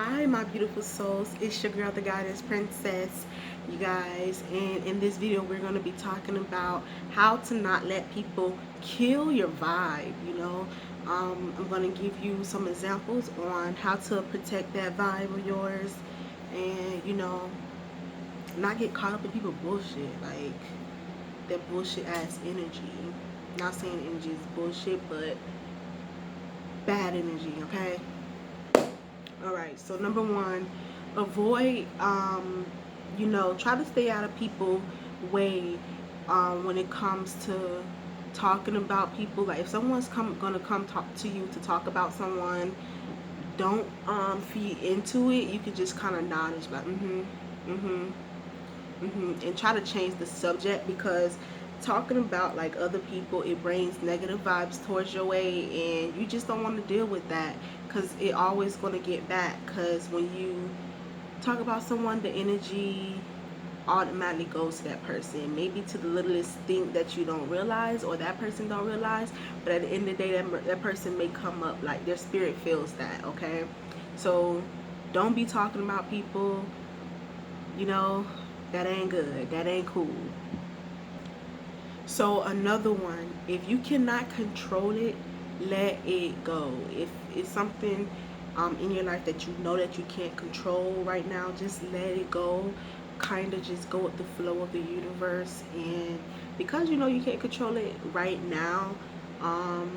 Hi, my beautiful souls. It's your girl, the Goddess Princess, you guys. And in this video, we're going to be talking about how to not let people kill your vibe. I'm going to give you some examples on how to protect that vibe of yours, and not get caught up in people bullshit, like that bullshit ass energy. Not saying energy is bullshit, but bad energy. Okay. All right, so number one, avoid, try to stay out of people way when it comes to talking about people. Like if someone's gonna come talk to you to talk about someone, don't feed into it. You can just kind of nod and just like mm-hmm, and try to change the subject, because talking about like other people, it brings negative vibes towards your way, and you just don't want to deal with that, because it always going to get back. Because when you talk about someone, the energy automatically goes to that person, maybe to the littlest thing that you don't realize or that person don't realize, but at the end of the day, that person may come up, like their spirit feels that. Okay, so don't be talking about people, you know that ain't good, that ain't cool. So another one, if you cannot control it, let it go. If it's something in your life that you know that you can't control right now, just let it go. Kind of just go with the flow of the universe. And because you know you can't control it right now, um,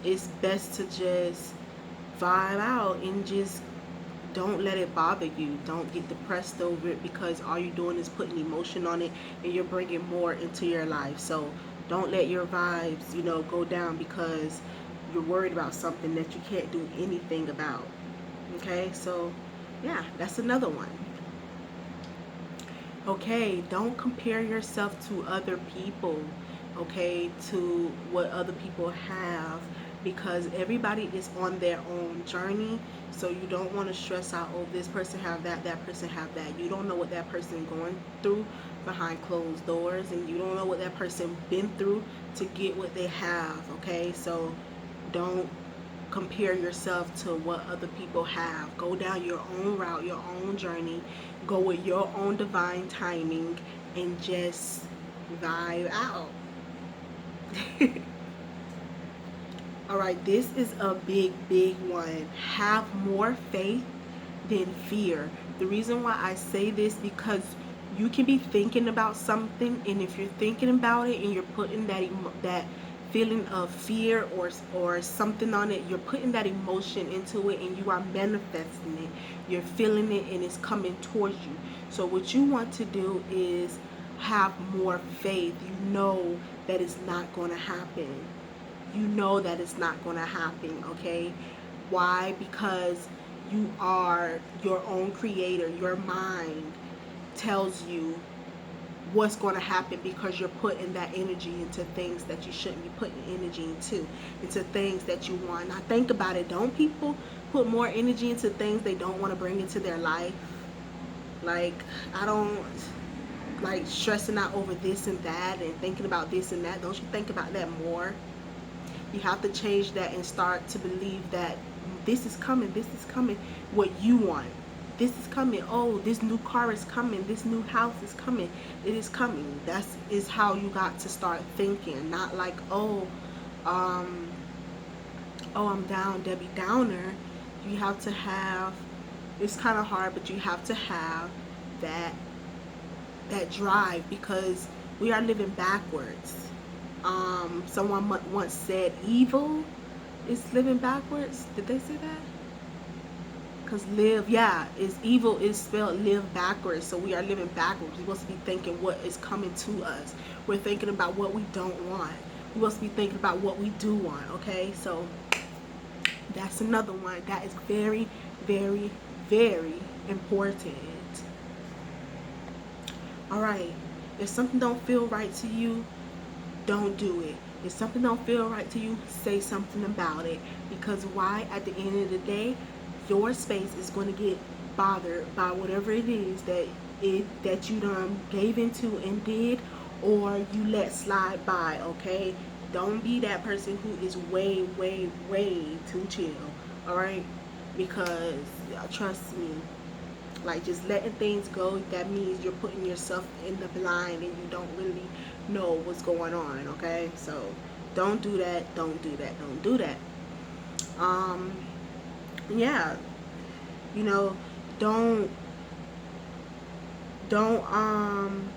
it's best to just vibe out and just don't let it bother you. Don't get depressed over it, because all you're doing is putting emotion on it, and you're bringing more into your life. So don't let your vibes, go down because you're worried about something that you can't do anything about. Okay, so yeah, that's another one. Okay, don't compare yourself to other people, okay, to what other people have, because everybody is on their own journey. So you don't want to stress out, oh, this person have that, that person have that. You don't know what that person going through behind closed doors, and you don't know what that person been through to get what they have. Okay, so don't compare yourself to what other people have. Go down your own route, your own journey. Go with your own divine timing, and just vibe out. All right, this is a big, big one. Have more faith than fear. The reason why I say this, because you can be thinking about something, and if you're thinking about it and you're putting that feeling of fear or something on it, you're putting that emotion into it, and you are manifesting it. You're feeling it, and it's coming towards you. So what you want to do is have more faith. You know that it's not going to happen. You know that it's not going to happen. Okay, why? Because you are your own creator. Your mind tells you what's going to happen, because you're putting that energy into things that you shouldn't be putting energy into things that you want. Now think about it. Don't people put more energy into things they don't want to bring into their life? Like, I don't like stressing out over this and that and thinking about this and that. Don't you think about that more? You have to change that and start to believe that this is coming, what you want. This is coming. Oh, this new car is coming. This new house is coming. It is coming. That is how you got to start thinking. Not like, um, oh, I'm down, Debbie Downer. You have to have, it's kind of hard, but you have to have that drive, because we are living backwards. Someone once said evil is living backwards. Did they say that? Because live, yeah, is evil is spelled live backwards. So we are living backwards. We're supposed to be thinking what is coming to us. We're thinking about what we don't want. We're supposed to be thinking about what we do want. Okay, so that's another one that is very, very, very important. All right, if something don't feel right to you, don't do it. If something don't feel right to you, say something about it. Because why? At the end of the day, your space is going to get bothered by whatever it is that you done gave into and did, or you let slide by. Okay, don't be that person who is way, way, way too chill. All right, because trust me. Like, just letting things go, that means you're putting yourself in the blind and you don't really know what's going on, okay? So don't do that, don't do that, don't do that. Um, yeah, you know, don't don't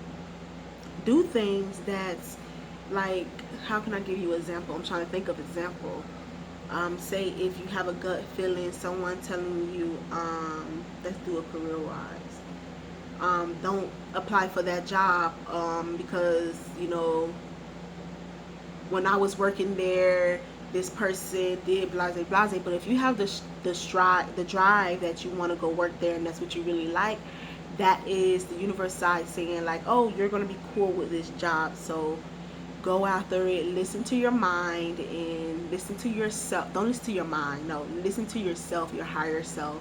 do things that's like, how can I give you an example? I'm trying to think of example. Say if you have a gut feeling, someone telling you, let's do a career wise. Don't apply for that job because when I was working there, this person did blase blase. But if you have the drive that you want to go work there, and that's what you really like, that is the universe side saying like, oh, you're gonna be cool with this job, so go after it. Listen to your mind and listen to yourself. Don't listen to your mind. No, listen to yourself, your higher self.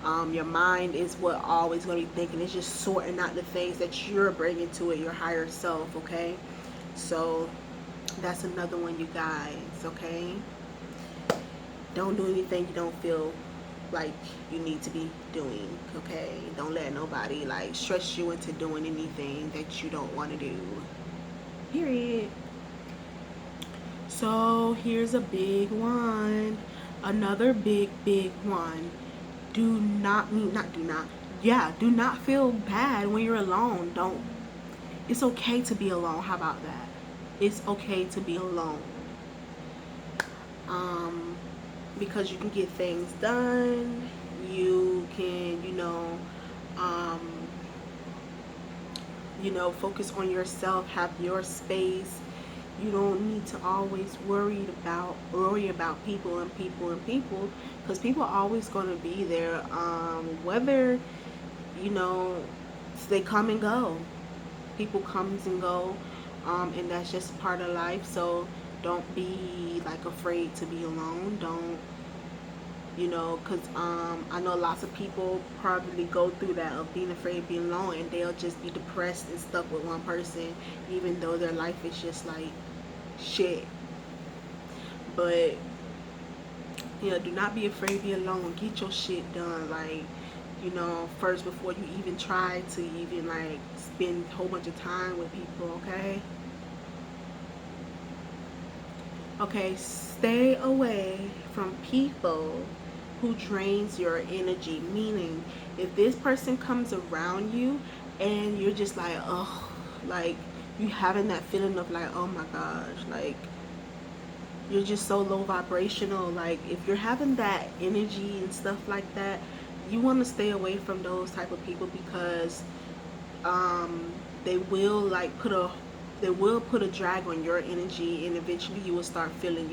Your mind is what always going to be thinking. It's just sorting out the things that you're bringing to it, your higher self, okay? So that's another one, you guys, okay? Don't do anything you don't feel like you need to be doing, okay? Don't let nobody like stress you into doing anything that you don't want to do. Period. So here's a big one. Another big one. Do not mean not do not. Yeah, do not feel bad when you're alone. Don't. It's okay to be alone. How about that? It's okay to be alone. Um because you can get things done. You can, um focus on yourself, have your space. You don't need to always worry about people and people and people, because people are always going to be there, whether you know they come and go. People comes and go, and that's just part of life. So don't be like afraid to be alone. Don't, because I know lots of people probably go through that of being afraid of being alone, and they'll just be depressed and stuck with one person, even though their life is just like shit. But do not be afraid to be alone. Get your shit done, like, first, before you even try to even like spend a whole bunch of time with people, okay? Okay, stay away from people who drains your energy. Meaning, if this person comes around you and you're just like, oh, like you having that feeling of like, oh my gosh, like you're just so low vibrational. Like if you're having that energy and stuff like that, you want to stay away from those type of people, because they will like put a drag on your energy, and eventually you will start feeling,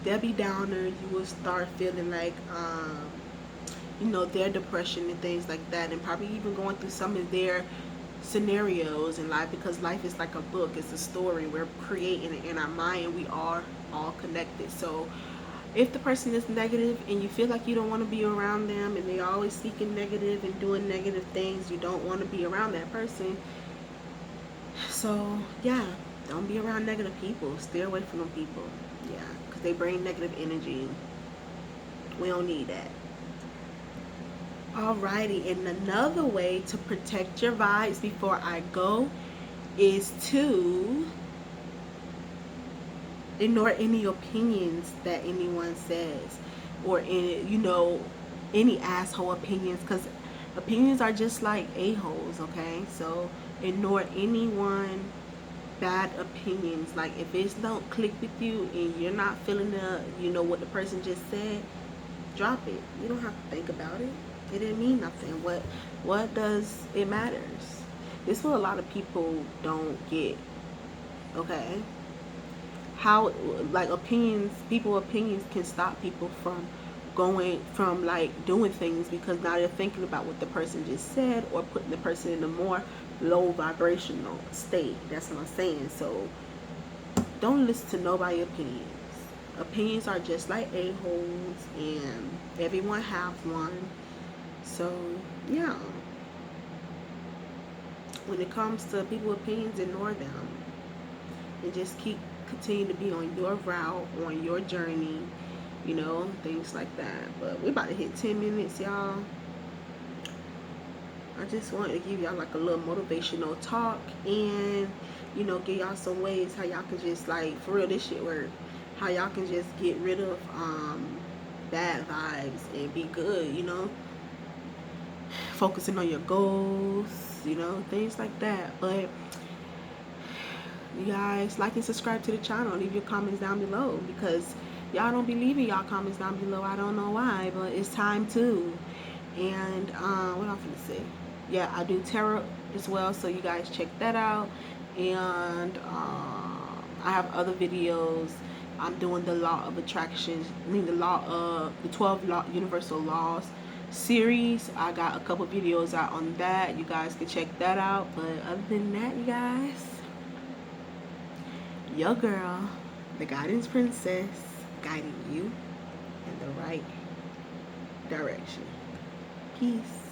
Debbie Downer. You will start feeling like their depression and things like that, and probably even going through some of their scenarios in life, because life is like a book. It's a story we're creating it in our mind, and we are all connected. So if the person is negative and you feel like you don't want to be around them, and they're always speaking negative and doing negative things, you don't want to be around that person. So yeah, don't be around negative people. Stay away from them people. Yeah, because they bring negative energy. We don't need that. Alrighty, and another way to protect your vibes before I go is to ignore any opinions that anyone says, or any asshole opinions, because opinions are just like a-holes, okay? So ignore anyone bad opinions. Like if it don't click with you and you're not feeling what the person just said, drop it. You don't have to think about it. It didn't mean nothing. What does it matters? This is what a lot of people don't get, okay? How like opinions can stop people from doing things, because now they're thinking about what the person just said, or putting the person in a more low vibrational state. That's what I'm saying. So don't listen to nobody's opinions. Opinions are just like a-holes, and everyone have one. So yeah, when it comes to people's opinions, ignore them and just continue to be on your route, on your journey, things like that. But we're about to hit 10 minutes, y'all. I just wanted to give y'all like a little motivational talk, and you know, give y'all some ways how y'all can just, like, for real, this shit work, how y'all can just get rid of bad vibes and be good, you know, focusing on your goals, you know, things like that. But you guys, like and subscribe to the channel, leave your comments down below, because y'all don't be leaving y'all comments down below. I don't know why, but it's time to. And what I'm gonna say, yeah, I do tarot as well, so you guys check that out. And I have other videos. I'm doing the law of attraction, I mean the law of the 12 universal laws series. I got a couple videos out on that. You guys can check that out. But other than that, you guys, your girl, the guidance princess, guiding you in the right direction. Peace.